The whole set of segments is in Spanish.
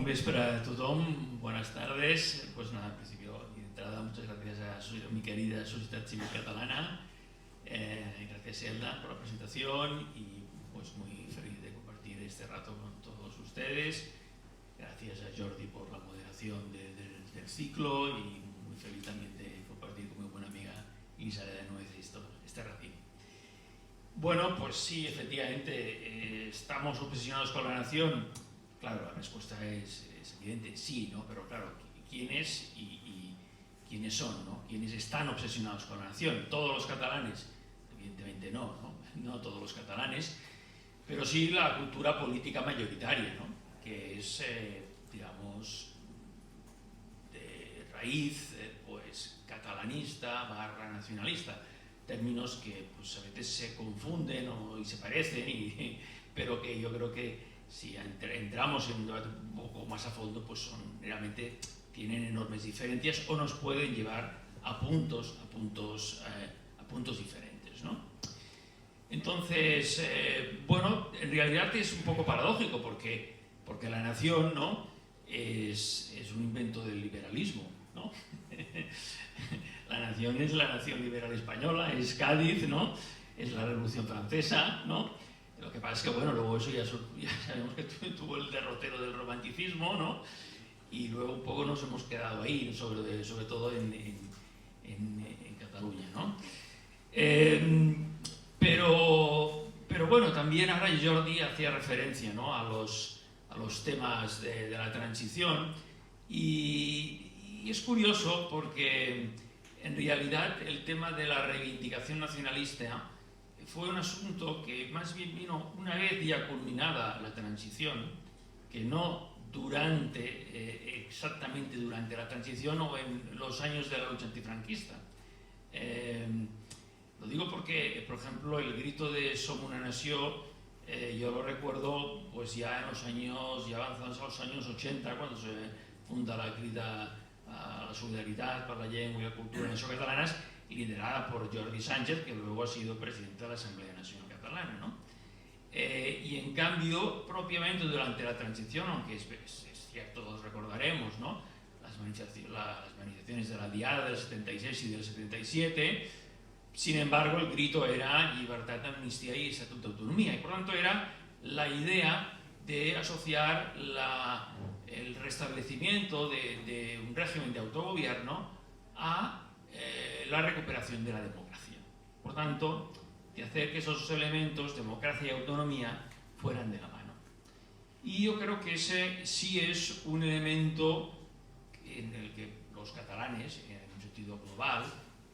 vespre a tothom, buenas tardes. Pues nada, en principio, de entrada, muchas gracias a mi querida Sociedad Civil Catalana. Gracias, Elda, por la presentación y pues muy feliz de compartir este rato con todos ustedes. Gracias a Jordi por la moderación del ciclo y muy feliz también de compartir con mi buena amiga Isabel de Nuez este ratito. Bueno, pues sí, efectivamente, estamos obsesionados con la nación. Claro, la respuesta es evidente, sí, ¿no? Pero claro, ¿quiénes y quiénes son, ¿no? ¿Quiénes están obsesionados con la nación? ¿Todos los catalanes? Evidentemente no todos los catalanes, pero sí la cultura política mayoritaria, ¿no? Que es, digamos, de raíz, pues, catalanista / nacionalista. Términos que pues, a veces se confunden y se parecen, pero que yo creo que si entramos en un debate un poco más a fondo, pues realmente tienen enormes diferencias o nos pueden llevar a puntos diferentes, ¿no? Entonces, bueno, en realidad es un poco paradójico porque la nación, ¿no? es un invento del liberalismo, ¿no? La nación es la nación liberal española, es Cádiz, ¿no? Es la Revolución Francesa, ¿no? Lo que pasa es que, bueno, luego eso ya sabemos que tuvo el derrotero del romanticismo, ¿no? Y luego un poco nos hemos quedado ahí, sobre todo en Cataluña, ¿no? Pero bueno, también ahora Jordi hacía referencia, ¿no? a los temas de la transición y es curioso porque en realidad el tema de la reivindicación nacionalista fue un asunto que más bien vino una vez ya culminada la transición, que no exactamente durante la transición o en los años de la lucha antifranquista. Lo digo porque, por ejemplo, el grito de Som una nació, yo lo recuerdo pues ya en los años, ya avanzados a los años 80, cuando se funda la Crida a la Solidaritat per la Llengua i la Cultura Nacional-Catalanas, liderada por Jordi Sánchez, que luego ha sido presidente de la Asamblea Nacional Catalana, ¿no? Y en cambio, propiamente durante la transición, aunque es cierto, todos recordaremos, ¿no? las manifestaciones de la Diada del 76 y del 77, sin embargo, el grito era libertad, amnistía y estatuto de autonomía, y por tanto era la idea de asociar el restablecimiento de un régimen de autogobierno a la recuperación de la democracia. Por tanto, de hacer que esos elementos, democracia y autonomía, fueran de la mano. Y yo creo que ese sí es un elemento en el que los catalanes, en un sentido global,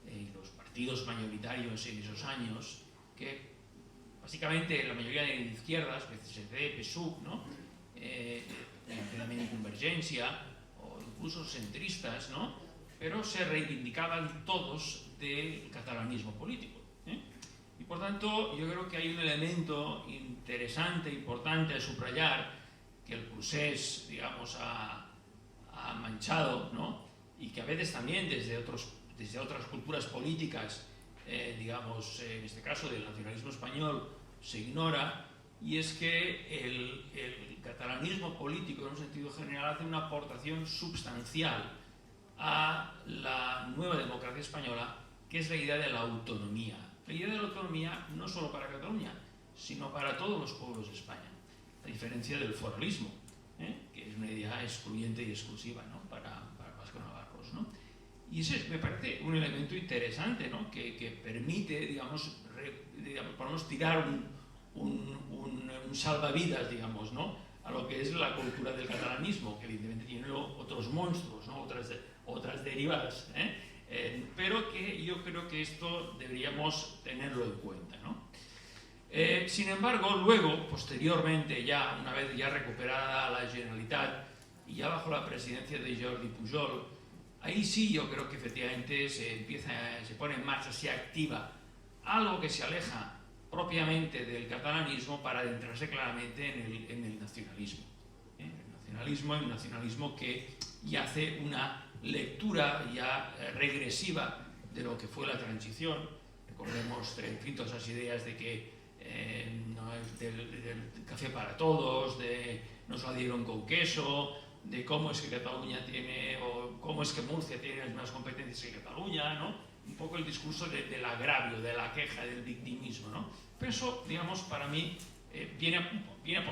y los partidos mayoritarios en esos años, que básicamente la mayoría de izquierdas, PSC, PSUV, ¿no? También Convergencia o incluso centristas, ¿no? Pero se reivindicaban todos del catalanismo político, y por tanto yo creo que hay un elemento interesante, importante a subrayar, que el procés, digamos, ha manchado, ¿no? Y que a veces también desde otras culturas políticas, digamos, en este caso del nacionalismo español, se ignora, y es que el catalanismo político en un sentido general hace una aportación sustancial a la nueva democracia española, que es la idea de la autonomía. La idea de la autonomía no solo para Cataluña, sino para todos los pueblos de España, a diferencia del foralismo, que es una idea excluyente y exclusiva, ¿no? para vasco-navarros, ¿no? Y ese me parece un elemento interesante, ¿no? que permite, digamos, podemos tirar un salvavidas, digamos, ¿no? a lo que es la cultura del catalanismo, que evidentemente tiene otros monstruos, ¿no? otras derivadas, pero que yo creo que esto deberíamos tenerlo en cuenta, ¿no? Sin embargo, luego, posteriormente, ya una vez ya recuperada la Generalitat y ya bajo la presidencia de Jordi Pujol, ahí sí yo creo que efectivamente se pone en marcha, se activa algo que se aleja propiamente del catalanismo para adentrarse claramente en el nacionalismo. El nacionalismo que ya hace una lectura ya regresiva de lo que fue la transición. Recordemos, en fin, todas esas ideas de que del café para todos, de nos la dieron con queso, de cómo es que Cataluña tiene, o cómo es que Murcia tiene las mismas competencias que Cataluña, ¿no? Un poco el discurso del agravio, de la queja, del victimismo, ¿no? Pero eso, digamos, para mí viene a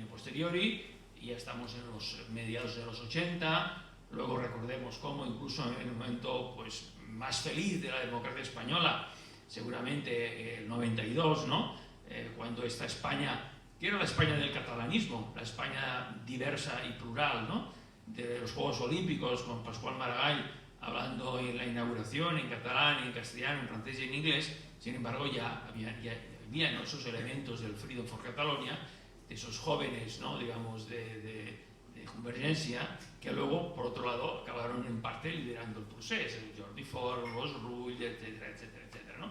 posteriori, y ya estamos en los mediados de los 80, luego recordemos cómo incluso en el momento pues, más feliz de la democracia española, seguramente el 92, ¿no? Cuando esta España, que era la España del catalanismo, la España diversa y plural, ¿no? De los Juegos Olímpicos, con Pascual Maragall hablando en la inauguración en catalán, en castellano, en francés y en inglés. Sin embargo, ya había ¿no? esos elementos del Freedom for Catalonia, de esos jóvenes, ¿no? digamos, de Convergencia, que luego, por otro lado, acabaron en parte liderando el procés, el Jordi Fort, Ros Rull, etcétera, etcétera, etcétera, ¿no?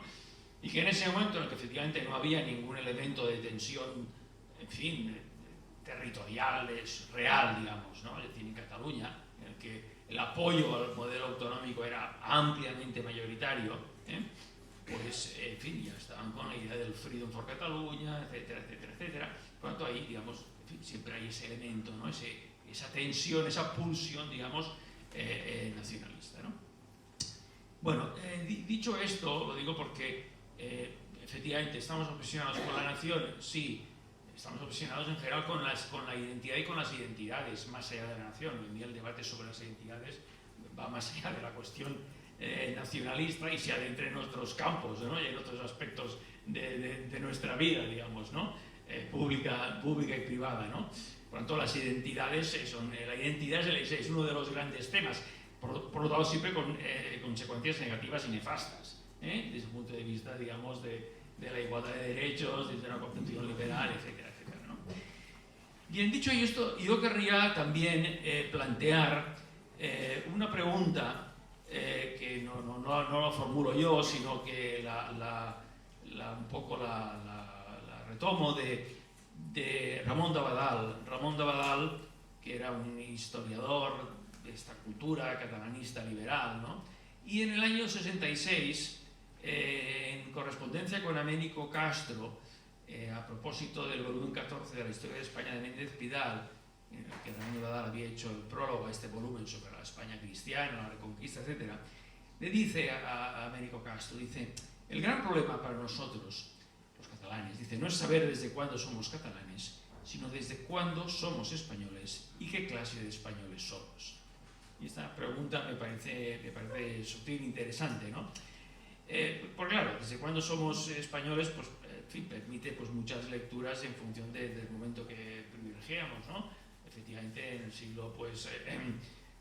Y que en ese momento en el que efectivamente no había ningún elemento de tensión, en fin, territorial, es real, digamos, ¿no? Es decir, en Cataluña, en el que el apoyo al modelo autonómico era ampliamente mayoritario, pues, en fin, ya estaban con la idea del Freedom for Catalunya, etcétera, etcétera, etcétera. Por lo tanto, ahí, digamos, en fin, siempre hay ese elemento, ¿no? Esa tensión, esa pulsión, digamos, nacionalista, ¿no? Bueno, dicho esto, lo digo porque efectivamente estamos obsesionados con la nación, sí, estamos obsesionados en general con la identidad y con las identidades, más allá de la nación. Hoy en día el debate sobre las identidades va más allá de la cuestión nacionalista y se adentra en otros campos, ¿no? Y en otros aspectos de nuestra vida, digamos, ¿no? Pública y privada, ¿no? Por lo tanto, las identidades la identidad es uno de los grandes temas, por lo tanto siempre con consecuencias negativas y nefastas, desde el punto de vista, digamos, de la igualdad de derechos, desde una concepción liberal, etcétera, etcétera, ¿no? Bien, dicho esto, yo querría también plantear una pregunta que no la formulo yo, sino que un poco la retomo de Ramón de Abadal. Ramón de Abadal, que era un historiador de esta cultura catalanista liberal, ¿no? Y en el año 66, en correspondencia con Américo Castro, a propósito del volumen 14 de la historia de España de Méndez Pidal, en el que Ramón de Abadal había hecho el prólogo a este volumen sobre la España cristiana, la Reconquista, etc., le dice a Américo Castro, dice, el gran problema para nosotros, los catalanes, dice, no es saber desde cuándo somos catalanes, sino desde cuándo somos españoles y qué clase de españoles somos. Y esta pregunta me parece sutil e interesante, ¿no? Porque claro, desde cuándo somos españoles, pues, en fin, permite pues, muchas lecturas en función del momento que privilegiamos, ¿no? Efectivamente, en el siglo pues,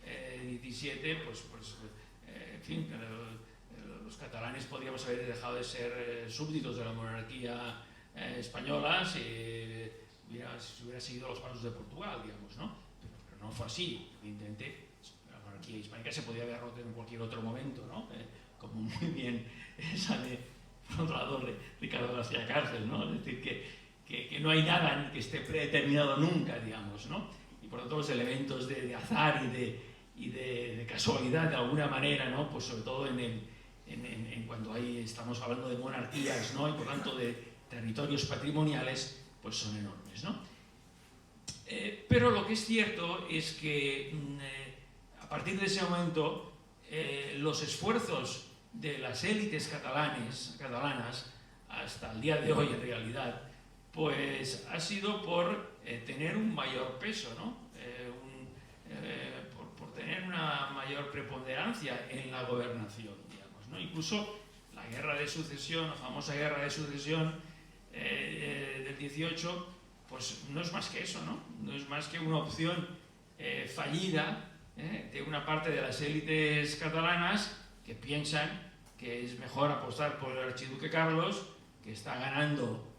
XVII, pues en fin, los catalanes podríamos haber dejado de ser súbditos de la monarquía española si se hubiera seguido los pasos de Portugal, digamos, ¿no? Pero no fue así, evidentemente. La monarquía hispánica se podía haber roto en cualquier otro momento, ¿no? Como muy bien sabe, por otro lado, Ricardo García Cárcel, ¿no? Es decir, que no hay nada que esté predeterminado nunca, digamos, ¿no? Y por lo tanto los elementos de azar y de casualidad, de alguna manera, ¿no? Pues sobre todo cuando ahí estamos hablando de monarquías, ¿no? Y por tanto de territorios patrimoniales, pues son enormes, ¿no? Pero lo que es cierto es que a partir de ese momento los esfuerzos de las élites catalanas hasta el día de hoy en realidad pues ha sido por tener un mayor peso, ¿no? Por tener una mayor preponderancia en la gobernación, digamos, ¿no? Incluso la guerra de sucesión, la famosa guerra de sucesión del 18, pues no es más que eso, ¿no? No es más que una opción fallida de una parte de las élites catalanas que piensan que es mejor apostar por el archiduque Carlos, que está ganando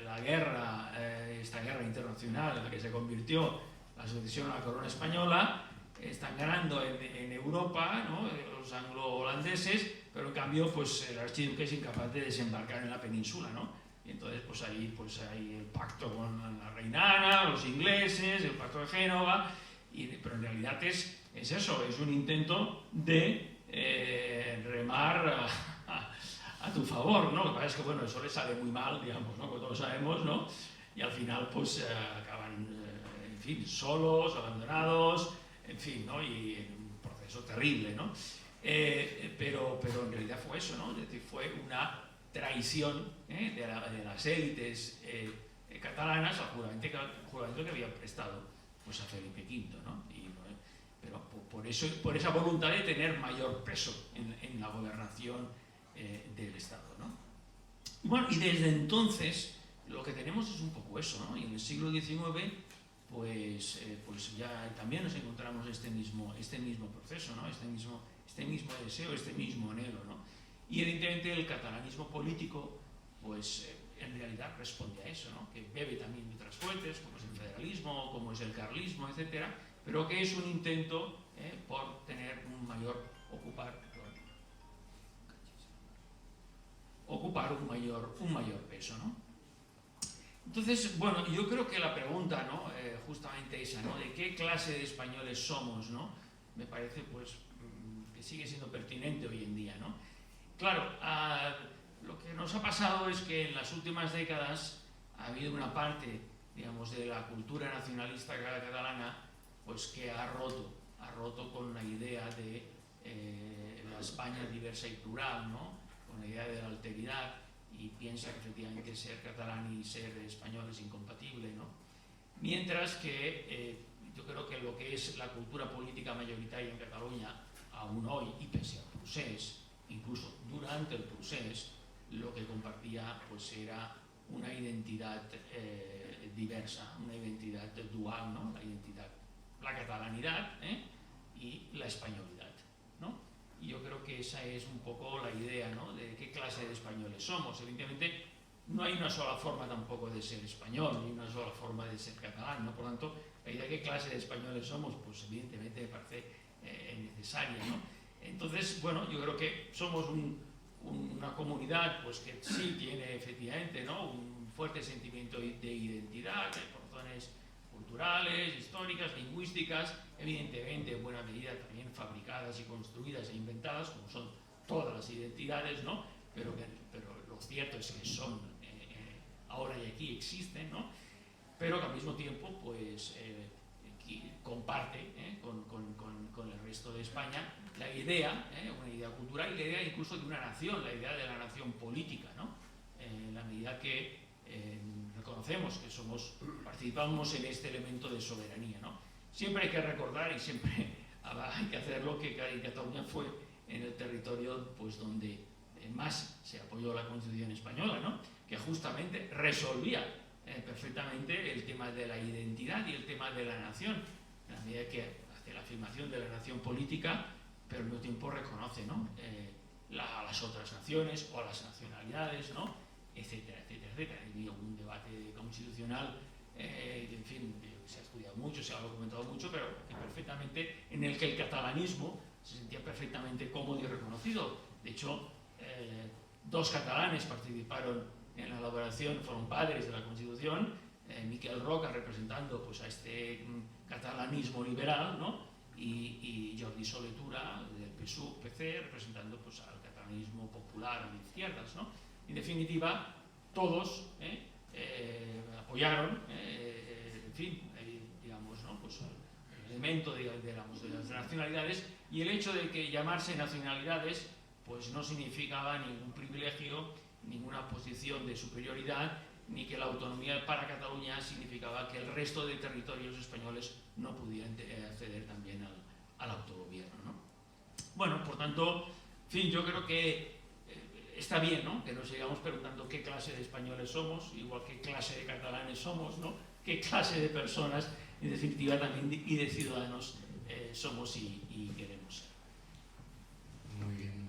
la guerra, esta guerra internacional en la que se convirtió la sucesión a la corona española, están ganando en Europa, ¿no? Los anglo-holandeses, pero en cambio pues, el archiduque es incapaz de desembarcar en la península, ¿no? Y entonces pues hay el pacto con la reina Ana, los ingleses, el pacto de Génova, pero en realidad es eso, es un intento de remar a tu favor, ¿no? Lo que pasa es que, bueno, eso le sale muy mal, digamos, ¿no? Como todos sabemos, ¿no? Y al final, pues, acaban, en en fin, solos, abandonados, en fin, ¿no? Y en un proceso terrible, ¿no? Pero en realidad fue eso, ¿no? Es decir, fue una traición de las élites catalanas al juramento que habían prestado pues, a Felipe V, ¿no? Pero por esa voluntad de tener mayor peso en la gobernación del Estado, ¿no? Bueno, y desde entonces lo que tenemos es un poco eso, ¿no? Y en el siglo XIX pues ya también nos encontramos este mismo proceso, ¿no? Este mismo deseo, este mismo anhelo, ¿no? Y evidentemente el catalanismo político pues en realidad responde a eso, ¿no? Que bebe también de otras fuentes, como es el federalismo, como es el carlismo, etcétera, pero que es un intento por tener ocupar un mayor peso, ¿no? Entonces, bueno, yo creo que la pregunta, ¿no? Justamente esa, ¿no? De qué clase de españoles somos, ¿no? Me parece, pues, que sigue siendo pertinente hoy en día, ¿no? Claro, lo que nos ha pasado es que en las últimas décadas ha habido una parte, digamos, de la cultura nacionalista catalana, pues que ha roto con la idea de la España diversa y plural, ¿no? Con la idea de la alteridad, y piensa que efectivamente ser catalán y ser español es incompatible, ¿no? Mientras que yo creo que lo que es la cultura política mayoritaria en Cataluña, aún hoy, y pese al procés, incluso durante el procés, lo que compartía pues era una identidad diversa, una identidad dual, ¿no? La catalanidad y la españolidad, ¿no? Y yo creo que esa es un poco la idea, ¿no? De qué clase de españoles somos. Evidentemente no hay una sola forma tampoco de ser español, ni una sola forma de ser catalán, ¿no? Por lo tanto, la idea de qué clase de españoles somos, pues evidentemente me parece necesaria, ¿no? Entonces, bueno, yo creo que somos una comunidad pues que sí tiene efectivamente, ¿no? Un fuerte sentimiento de identidad, por razones culturales, históricas, lingüísticas, evidentemente en buena medida también fabricadas y construidas e inventadas, como son todas las identidades, ¿no? Pero lo cierto es que son, ahora y aquí existen, ¿no? Pero que al mismo tiempo pues comparte con el resto de España la idea, una idea cultural y la idea incluso de una nación, la idea de la nación política, ¿no? En la medida que reconocemos que participamos en este elemento de soberanía, ¿no? Siempre hay que recordar y siempre hay que hacerlo que Cataluña fue en el territorio pues, donde más se apoyó la Constitución española, ¿no? Que justamente resolvía perfectamente el tema de la identidad y el tema de la nación, en la medida que hace la afirmación de la nación política, pero al mismo tiempo reconoce, ¿no? Las otras naciones o las nacionalidades, ¿no? Etcétera, etcétera, etcétera. Hay un debate constitucional, en fin, se ha estudiado mucho, se ha documentado mucho, pero perfectamente en el que el catalanismo se sentía perfectamente cómodo y reconocido. De hecho, dos catalanes participaron en la elaboración, fueron padres de la Constitución, Miquel Roca representando pues, a este catalanismo liberal, ¿no? y Jordi Soletura del PSUV-PC representando pues, al catalanismo popular de izquierdas, ¿no? En definitiva, todos apoyaron, en fin, digamos, ¿no? Pues, el elemento de las nacionalidades, y el hecho de que llamarse nacionalidades pues no significaba ningún privilegio, ninguna posición de superioridad, ni que la autonomía para Cataluña significaba que el resto de territorios españoles no pudieran acceder también al autogobierno, ¿no? Bueno, por tanto, en fin, yo creo que está bien, ¿no? Que nos sigamos preguntando qué clase de españoles somos, igual qué clase de catalanes somos, ¿no? Qué clase de personas, en definitiva, también y de ciudadanos somos y queremos ser. Muy bien.